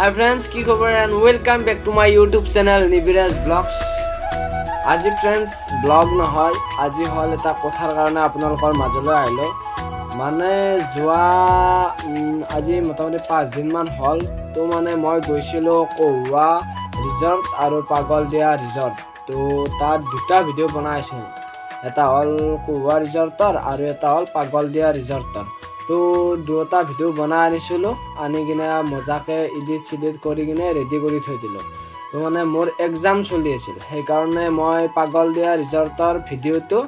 Hi friends, কি খবৰ and welcome back to my YouTube channel Niviraj Vlogs. আজি friends vlog নহয়, আজি হল এটা কথাৰ কাৰণে আপোনালোকৰ মাজলৈ আহিলো। মানে যোৱা আজি মোটামুটি 5 দিন মান হল তো মানে মই গৈছিলো কহুৱা ৰিজৰ্ট আৰু পাগলদিয়া ৰিজৰ্ট। তো তাত দুটা ভিডিও বনাইছো, এটা হল কহুৱা ৰিজৰ্টৰ আৰু এটা হল পাগলদিয়া ৰিজৰ্টৰ। তো দুটা ভিডিও বনাই আনিছিলো, আনি কিনে মজাকে এডিট কৰি কিনে ৰেডি কৰি থৈ দিলো। তো মানে মোৰ এক্সাম চলি আছিল, সেইকাৰণে মই পাগলদিয়া ৰিজৰ্টৰ ভিডিওটো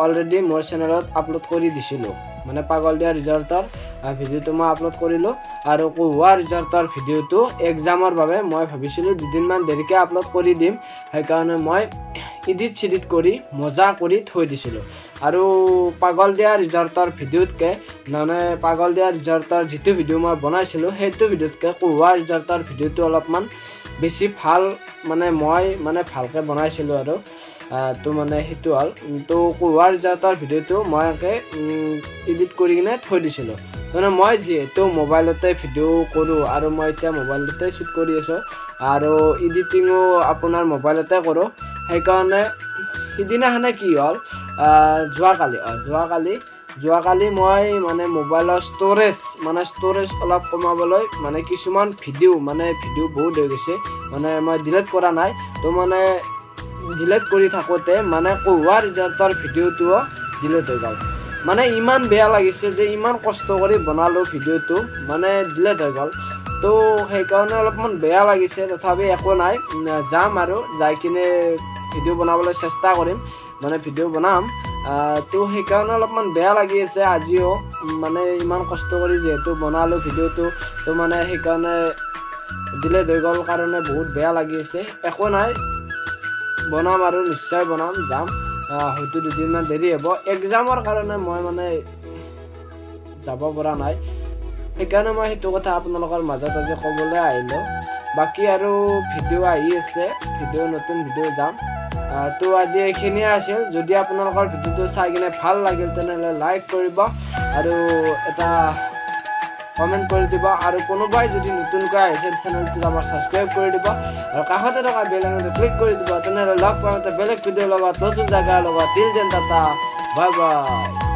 অলৰেডি মোৰ চেনেলত আপলোড কৰি দিছিলোঁ। মানে পাগলদিয়া ৰিজৰ্টৰ ভিডিওটো মই আপলোড কৰিলোঁ আৰু কহুৱা ৰিজৰ্টৰ ভিডিওটো এক্সামৰ বাবে মই ভাবিছিলোঁ দুদিনমান দেৰিকৈ আপলোড কৰি দিম, সেইকাৰণে মই এডিট কৰি মজা কৰি থৈ দিছিলোঁ। আৰু পাগলদিয়া ৰিজৰ্টৰ ভিডিওতকৈ মানে পাগলদিয়া ৰিজৰ্টৰ যিটো ভিডিও মই বনাইছিলোঁ সেইটো ভিডিওতকৈ কহুৱা ৰিজৰ্টৰ ভিডিওটো অলপমান বেছি ভাল, মানে মই ভালকৈ বনাইছিলোঁ আৰু তো মানে সেইটো হ'ল। তো কহুৱা ৰিজৰ্টৰ ভিডিওটো মই এডিট কৰি কিনে থৈ দিছিলোঁ। মানে মই যিহেতু মোবাইলতে ভিডিঅ' কৰোঁ আৰু মই এতিয়া মোবাইলতে শ্বুট কৰি আছোঁ আৰু এডিটিঙো আপোনাৰ মোবাইলতে কৰোঁ, সেইকাৰণে সিদিনাখনে কি হ'ল, যোৱাকালি মই মানে মোবাইলৰ ষ্ট'ৰেজ অলপ কমাবলৈ মানে কিছুমান ভিডিঅ' বহুত হৈ গৈছে, মানে মই ডিলিট কৰা নাই। তো মানে ডিলিট কৰি থাকোঁতে মানে কহুৱা ৰিজৰ্টৰ ভিডিঅ'টোও ডিলিট হৈ গ'ল। মানে ইমান বেয়া লাগিছে যে ইমান কষ্ট কৰি বনালোঁ ভিডিঅ'টো, মানে ডিলিট হৈ গ'ল। তো সেইকাৰণে অলপমান বেয়া লাগিছে, তথাপি একো নাই, যাম আৰু যাই কিনে ভিডিঅ' বনাবলৈ চেষ্টা কৰিম, মানে ভিডিঅ' বনাম। তো সেইকাৰণে অলপমান বেয়া লাগি আছে আজিও, মানে ইমান কষ্ট কৰি যিহেতু বনালোঁ ভিডিঅ'টো, তো মানে সেইকাৰণে ডিলিট হৈ গ'ল কাৰণে বহুত বেয়া লাগি আছে। একো নাই, বনাম আৰু নিশ্চয় বনাম, যাম, হয়তো দুদিনমান দেৰি হ'ব। এক্সামৰ কাৰণে মই মানে যাব পৰা নাই, সেইকাৰণে মই সেইটো কথা আপোনালোকৰ মাজত আজি ক'বলৈ আহিলোঁ। বাকী আৰু ভিডিঅ' আহি আছে, নতুন ভিডিঅ' যাম। তো আজি এইখিনিয়ে আছিল। যদি আপোনালোকৰ ভিডিঅ'টো চাই কিনে ভাল লাগিল তেনেহ'লে লাইক কৰিব আৰু এটা কমেণ্ট কৰি দিব, আৰু কোনোবাই যদি নতুনকৈ আহিছে চেনেলটোত আমাৰ ছাবস্ক্ৰাইব কৰি দিব আৰু কাষতে থকা বেল আইকনটো ক্লিক কৰি দিব। তেনেহ'লে লগ পাম এটা বেলেগ ভিডিঅ'ৰ লগত, নতুন জেগাৰ লগত। Till then Tata, bye bye.